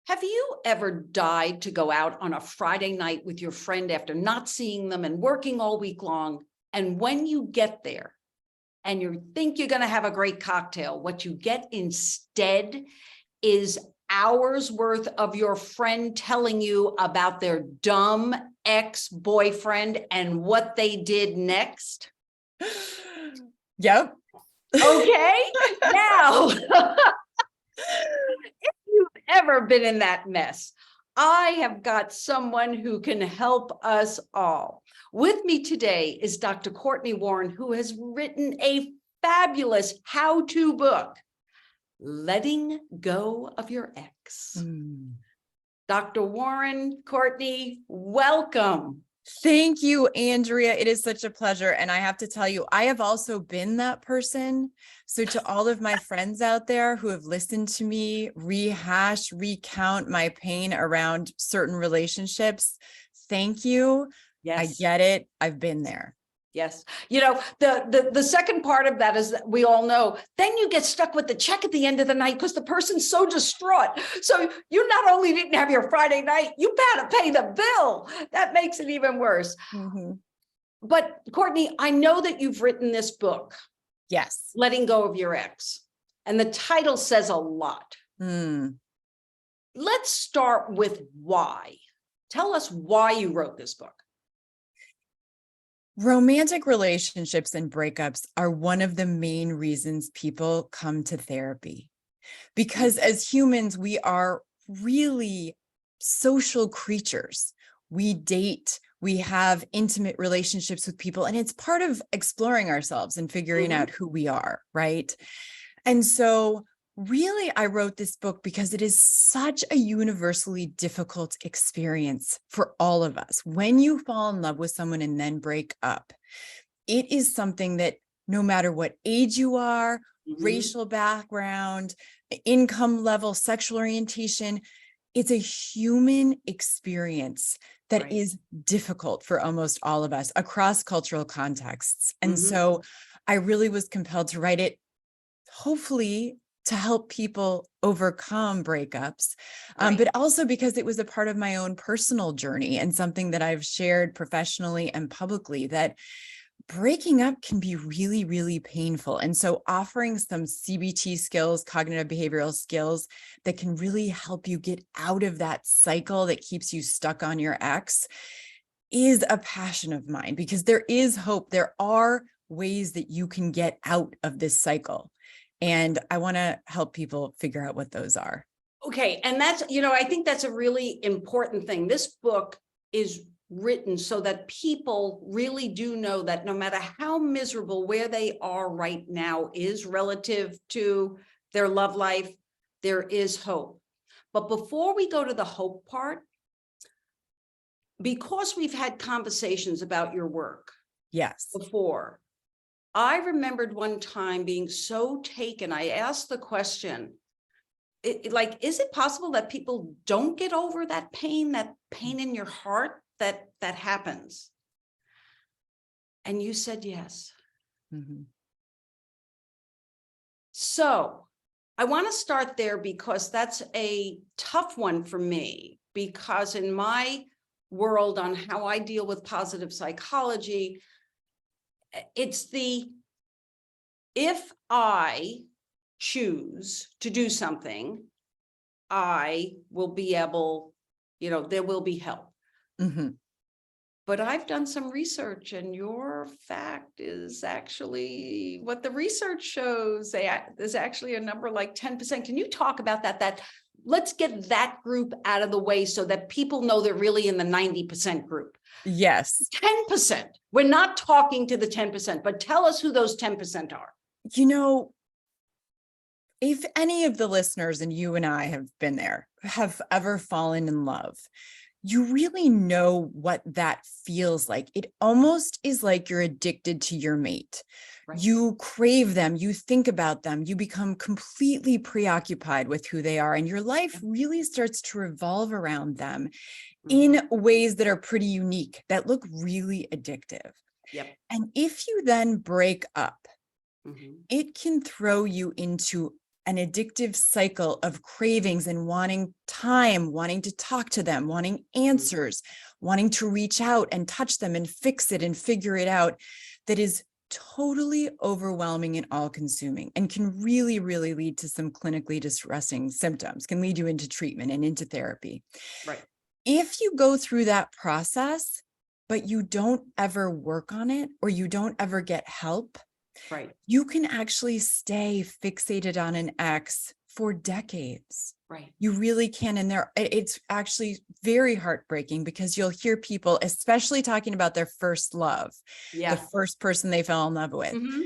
Have you ever died to go out on a Friday night with your friend after not seeing them and working all week long? And when you get there and you think you're going to have a great cocktail, what you get instead is hours worth of your friend telling you about their dumb ex-boyfriend and what they did next? Yep. Okay. Now, if you've ever been in that mess, I have got someone who can help us all. With me today is Dr. Cortney Warren, who has written a fabulous how-to book, Letting Go of Your Ex. Dr. Warren, Cortney, welcome. Thank you, Andrea. It is such a pleasure. And I have to tell you, I have also been that person. So to all of my friends out there who have listened to me recount my pain around certain relationships, thank you. Yes. I get it. I've been there. Yes. You know, the second part of that is that we all know, then you get stuck with the check at the end of the night because the person's so distraught. So you not only didn't have your Friday night, you had to pay the bill. That makes it even worse. Mm-hmm. But Cortney, I know that you've written this book. Yes. Letting Go of Your Ex. And the title says a lot. Let's start with why. Tell us why you wrote this book. Romantic relationships and breakups are one of the main reasons people come to therapy, because as humans, we are really social creatures. We date, we have intimate relationships with people, and it's part of exploring ourselves and figuring out who we are, right? And so really, I wrote this book because it is such a universally difficult experience for all of us. When you fall in love with someone and then break up, it is something that no matter what age you are, racial background, income level, sexual orientation, it's a human experience that is difficult for almost all of us across cultural contexts. And so I really was compelled to write it, hopefully to help people overcome breakups, but also because it was a part of my own personal journey and something that I've shared professionally and publicly, that breaking up can be really, really painful. And so offering some CBT skills, cognitive behavioral skills that can really help you get out of that cycle that keeps you stuck on your ex is a passion of mine, because there is hope. There are ways that you can get out of this cycle. And I want to help people figure out what those are. Okay. And that's, you know, I think that's a really important thing. This book is written so that people really do know that no matter how miserable where they are right now is relative to their love life, there is hope. But before we go to the hope part, because we've had conversations about your work before, I remembered one time being so taken. I asked the question, is it possible that people don't get over that pain in your heart that happens? And you said yes. So I want to start there because that's a tough one for me, because in my world on how I deal with positive psychology, it's if I choose to do something, I will be able, there will be help. But I've done some research, and your fact is actually what the research shows. There's actually a number like 10%. Can you talk about that? Let's get that group out of the way so that people know they're really in the 90% group. Yes. 10%. We're not talking to the 10%, but tell us who those 10% are. You know, if any of the listeners, and you and I have been there, have ever fallen in love, you really know what that feels like. It almost is like you're addicted to your mate. You crave them, you think about them, you become completely preoccupied with who they are, and your life really starts to revolve around them in ways that are pretty unique, that look really addictive. And if you then break up, it can throw you into an addictive cycle of cravings and wanting time, wanting to talk to them, wanting answers, wanting to reach out and touch them and fix it and figure it out, that is totally overwhelming and all-consuming and can really, really lead to some clinically distressing symptoms, can lead you into treatment and into therapy. Right. If you go through that process, but you don't ever work on it or you don't ever get help, Right. you can actually stay fixated on an ex for decades. Right. You really can. And it's actually very heartbreaking because you'll hear people, especially talking about their first love, Yeah. the first person they fell in love with. Mm-hmm.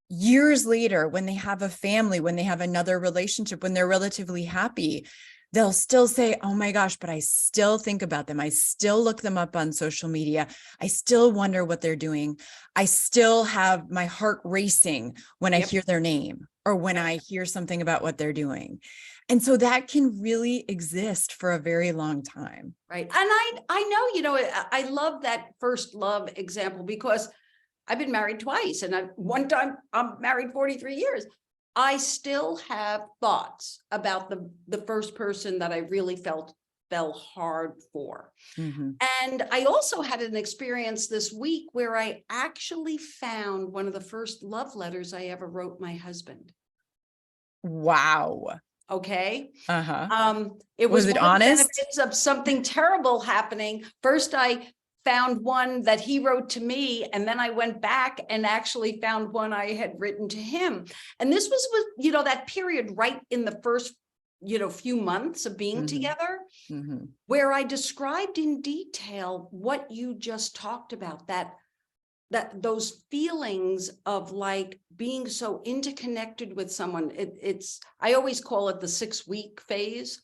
Years later, when they have a family, when they have another relationship, when they're relatively happy, they'll still say, oh my gosh, but I still think about them. I still look them up on social media. I still wonder what they're doing. I still have my heart racing when I hear their name or when I hear something about what they're doing. And so that can really exist for a very long time. Right. And I know, I love that first love example because I've been married twice, and one time I'm married 43 years. I still have thoughts about the first person that I really fell hard for. Mm-hmm. And I also had an experience this week where I actually found one of the first love letters I ever wrote my husband. Wow. Okay. Uh-huh. It was it one of the honest? benefits of something terrible happening. First, I found one that he wrote to me, and then I went back and actually found one I had written to him. And this was that period right in the first, few months of being together, where I described in detail what you just talked about, that those feelings of like being so interconnected with someone. I always call it the 6-week phase,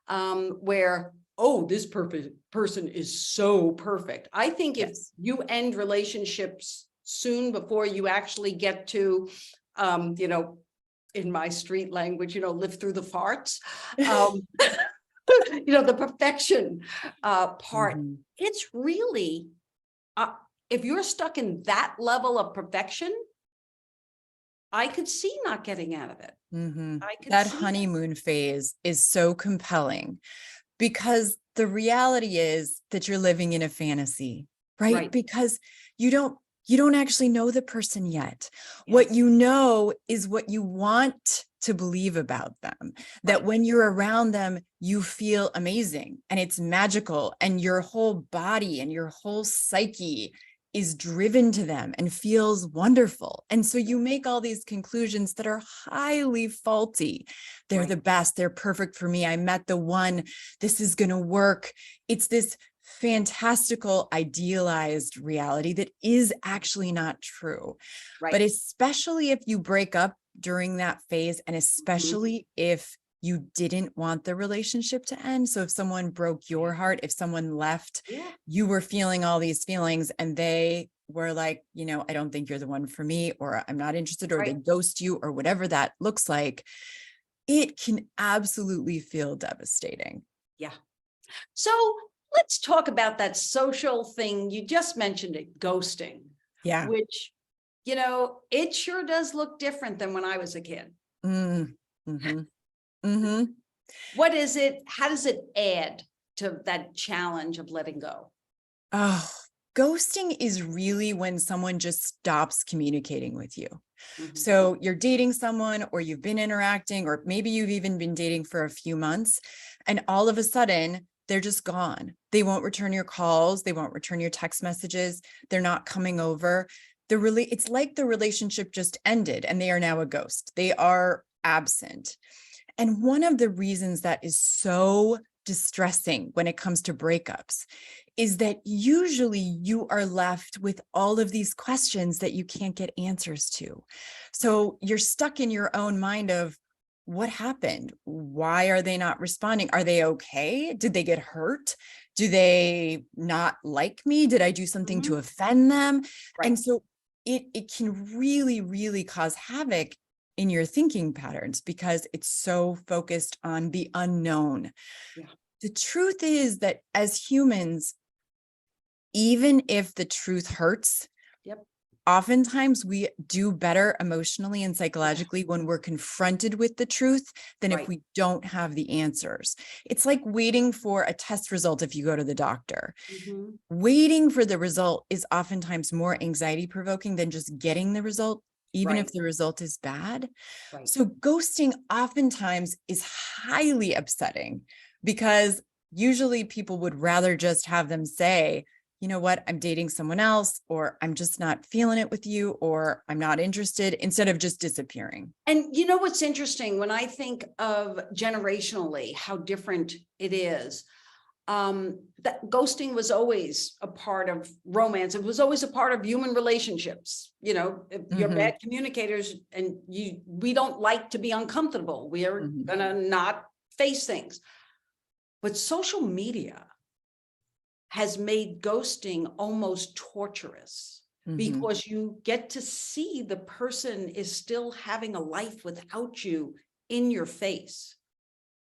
where, oh, this person is so perfect. I think if you end relationships soon before you actually get to, in my street language, live through the farts, the perfection part, it's really, if you're stuck in that level of perfection, I could see not getting out of it. That honeymoon phase is so compelling because the reality is that you're living in a fantasy, right? Because you don't actually know the person yet. What you know is what you want to believe about them, that when you're around them, you feel amazing and it's magical and your whole body and your whole psyche is driven to them and feels wonderful. And so you make all these conclusions that are highly faulty. They're the best. They're perfect for me. I met the one. This is going to work. It's this fantastical, idealized reality that is actually not true. But especially if you break up during that phase, and especially if you didn't want the relationship to end. So if someone broke your heart, if someone left, you were feeling all these feelings and they were like, I don't think you're the one for me, or I'm not interested, or they ghost you, or whatever that looks like, it can absolutely feel devastating. Yeah. So let's talk about that social thing. You just mentioned it, ghosting. Yeah. Which, it sure does look different than when I was a kid. What is it? How does it add to that challenge of letting go? Oh, ghosting is really when someone just stops communicating with you. So you're dating someone, or you've been interacting, or maybe you've even been dating for a few months, and all of a sudden they're just gone. They won't return your calls. They won't return your text messages. They're not coming over. It's like the relationship just ended and they are now a ghost. They are absent. And one of the reasons that is so distressing when it comes to breakups is that usually you are left with all of these questions that you can't get answers to. So you're stuck in your own mind of, what happened? Why are they not responding? Are they okay? Did they get hurt? Do they not like me? Did I do something to offend them? And so it can really, really cause havoc in your thinking patterns because it's so focused on the unknown. The truth is that as humans, even if the truth hurts, oftentimes we do better emotionally and psychologically when we're confronted with the truth than if Right. we don't have the answers. It's like waiting for a test result if you go to the doctor. Mhm. Waiting for the result is oftentimes more anxiety provoking than just getting the result, even if Right. the result is bad. Right. So ghosting oftentimes is highly upsetting because usually people would rather just have them say, you know what, I'm dating someone else, or I'm just not feeling it with you, or I'm not interested, instead of just disappearing. And you know what's interesting when I think of generationally how different it is, that ghosting was always a part of romance. It was always a part of human relationships. You know, if you're Mhm, bad communicators and we don't like to be uncomfortable. We are mhm. gonna not face things. But social media has made ghosting almost torturous Mhm. because you get to see the person is still having a life without you in your face.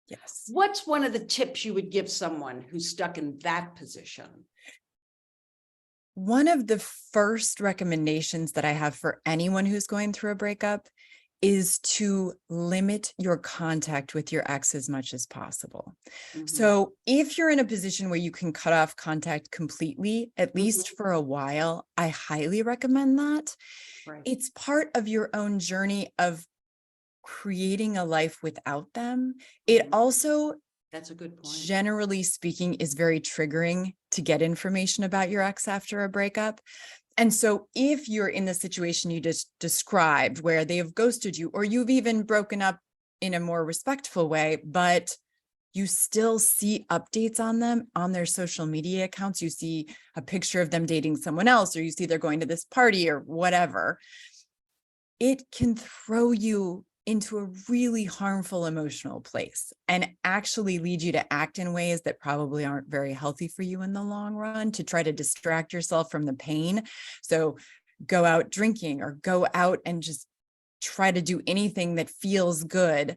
Yes. What's one of the tips you would give someone who's stuck in that position? One of the first recommendations that I have for anyone who's going through a breakup is to limit your contact with your ex as much as possible. Mhm, So if you're in a position where you can cut off contact completely, at mhm, least for a while, I highly recommend that. right. It's part of your own journey of creating a life without them. It Mhm. also, That's a good point. generally speaking, is very triggering to get information about your ex after a breakup. And so if you're in the situation you just described where they have ghosted you, or you've even broken up in a more respectful way, but you still see updates on them on their social media accounts, you see a picture of them dating someone else, or you see they're going to this party or whatever, it can throw you into a really harmful emotional place and actually lead you to act in ways that probably aren't very healthy for you in the long run, to try to distract yourself from the pain. So go out drinking or go out and just try to do anything that feels good,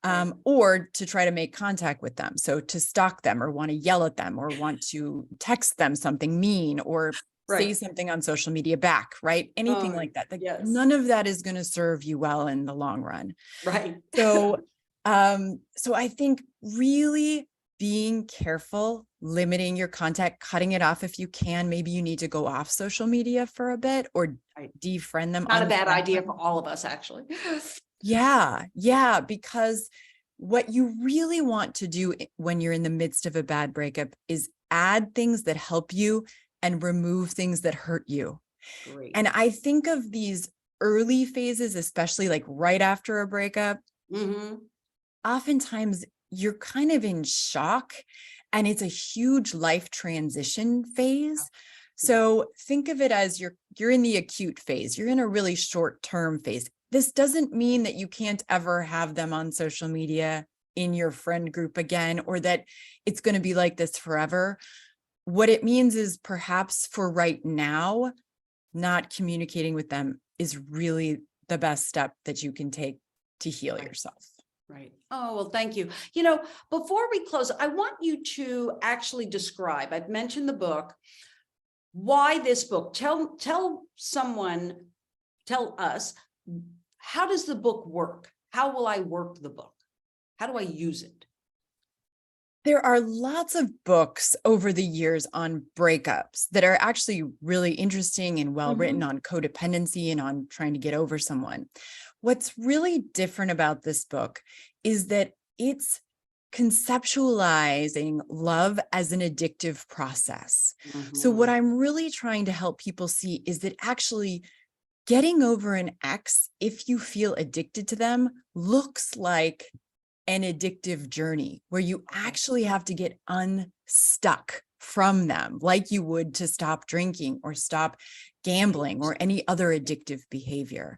Right. or to try to make contact with them. So to stalk them or want to yell at them or want to text them something mean or say Right. something on social media back, right? Anything Oh, like that. Like, yes. none of that is going to serve you well in the long run. Right. So, so I think really being careful, limiting your contact, cutting it off if you can. Maybe you need to go off social media for a bit or Right. defriend them, Not a bad unfriend idea for them. all of us, actually. Yeah, because what you really want to do when you're in the midst of a bad breakup is add things that help you and remove things that hurt you. Great. And I think of these early phases, especially like right after a breakup, Mhm. oftentimes you're kind of in shock and it's a huge life transition phase. Yeah. So think of it as you're in the acute phase. You're in a really short-term phase. This doesn't mean that you can't ever have them on social media in your friend group again, or that it's going to be like this forever. What it means is perhaps for right now, not communicating with them is really the best step that you can take to heal Right. yourself. Right. Oh, well, thank you. You know, before we close, I want you to actually describe, I've mentioned the book, why this book. Tell someone, tell us, how does the book work? How will I work the book? How do I use it? There are lots of books over the years on breakups that are actually really interesting and well written Mhm. on codependency and on trying to get over someone. What's really different about this book is that it's conceptualizing love as an addictive process. So, what Mhm. I'm really trying to help people see is that actually getting over an ex, if you feel addicted to them, looks like an addictive journey where you Okay. actually have to get unstuck from them, like you would to stop drinking or stop gambling or any other addictive behavior.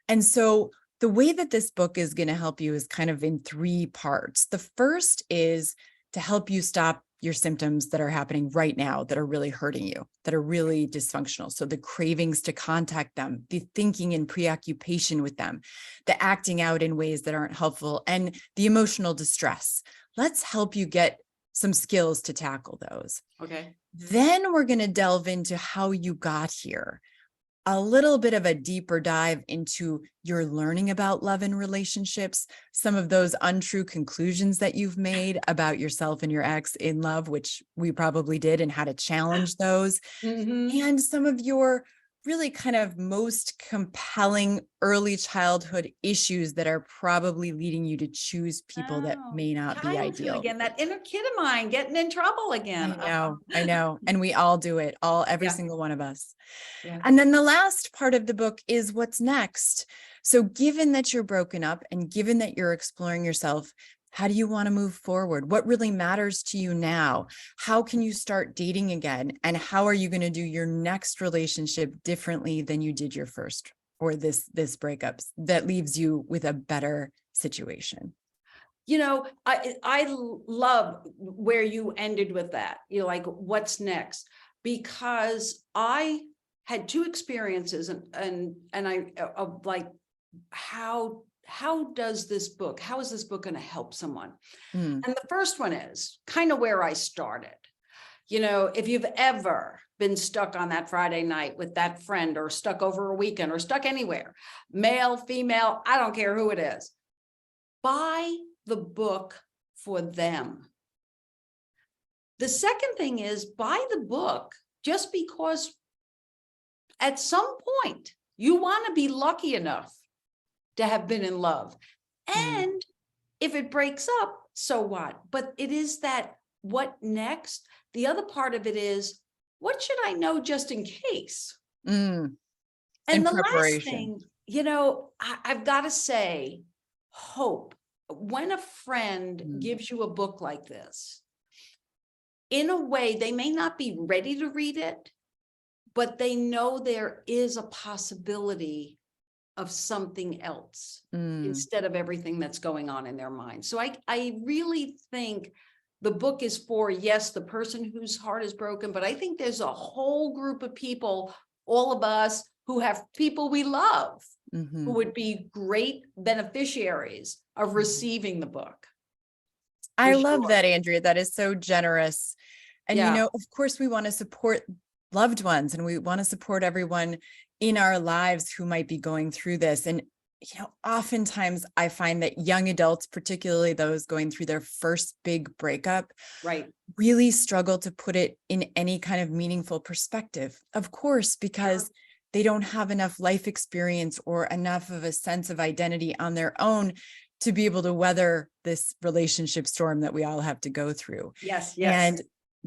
And so the way that this book is going to help you is kind of in three parts. The first is to help you stop your symptoms that are happening right now that are really hurting you, that are really dysfunctional. So the cravings to contact them, the thinking and preoccupation with them, the acting out in ways that aren't helpful, and the emotional distress. Let's help you get some skills to tackle those. Okay. Then we're going to delve into how you got here. a little bit of a deeper dive into your learning about love and relationships, some of those untrue conclusions that you've made about yourself and your ex in love, which we probably did, and how to challenge those, Mhm. and some of your really kind of most compelling early childhood issues that are probably leading you to choose people that Oh, may not be childhood ideal. again, that inner kid of mine getting in trouble again. I know. And we all do it, every Yeah, single one of us. yeah. And then the last part of the book is what's next. So given that you're broken up and given that you're exploring yourself, how do you want to move forward? What really matters to you now? How can you start dating again? And how are you going to do your next relationship differently than you did your first, or this breakup that leaves you with a better situation? You know, I love where you ended with that. You know, like what's next? Because I had two experiences, and I of like how does this book? How is this book going to help someone? Mm, And the first one is kind of where I started. You know, if you've ever been stuck on that Friday night with that friend, or stuck over a weekend, or stuck anywhere, male, female, I don't care who it is, buy the book for them. The second thing is buy the book just because at some point you want to be lucky enough to have been in love. mm, And if it breaks up, so what? But it is that what next? The other part of it is, what should I know just in case? mm. In And the last preparation. thing, you know, I've got to say, hope. When a friend Mm, gives you a book like this, in a way, they may not be ready to read it, but they know there is a possibility of something else mm. instead of everything that's going on in their mind. So I really think the book is for, yes, the person whose heart is broken, but I think there's a whole group of people, all of us who have people we love, who Mhm. would be great beneficiaries of receiving the book, I for love sure. that, Andrea. That is so generous. And, Yeah, of course, we want to support loved ones and we want to support everyone in our lives who might be going through this. And, oftentimes I find that young adults, particularly those going through their first big breakup, right. really struggle to put it in any kind of meaningful perspective. Of course, Sure. because they don't have enough life experience or enough of a sense of identity on their own to be able to weather this relationship storm that we all have to go through. Yes, yes. And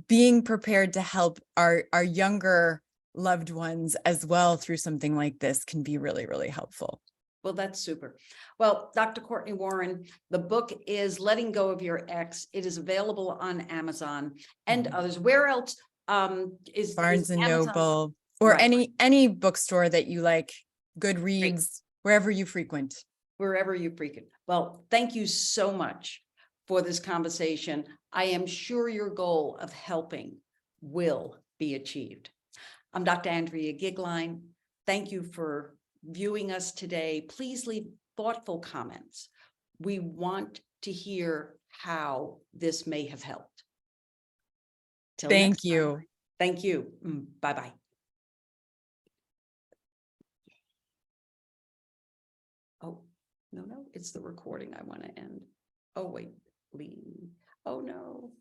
being prepared to help our younger loved ones as well through something like this can be really, really helpful. Well, that's super. Well, Dr. Cortney Warren, the book is Letting Go of Your Ex. It is available on Amazon and Mhm. others. Where else is Barnes and Amazon? Noble, or Right. any bookstore that you like, Great. Goodreads, wherever you frequent. Wherever you frequent. Well, thank you so much for this conversation. I am sure your goal of helping will be achieved. I'm Dr. Andrea Goeglein. Thank you for viewing us today. Please leave thoughtful comments. We want to hear how this may have helped. Till Thank next time. you. Thank you. Bye-bye. Oh, no, it's the recording I want to end. Oh, wait, leave. Oh, no.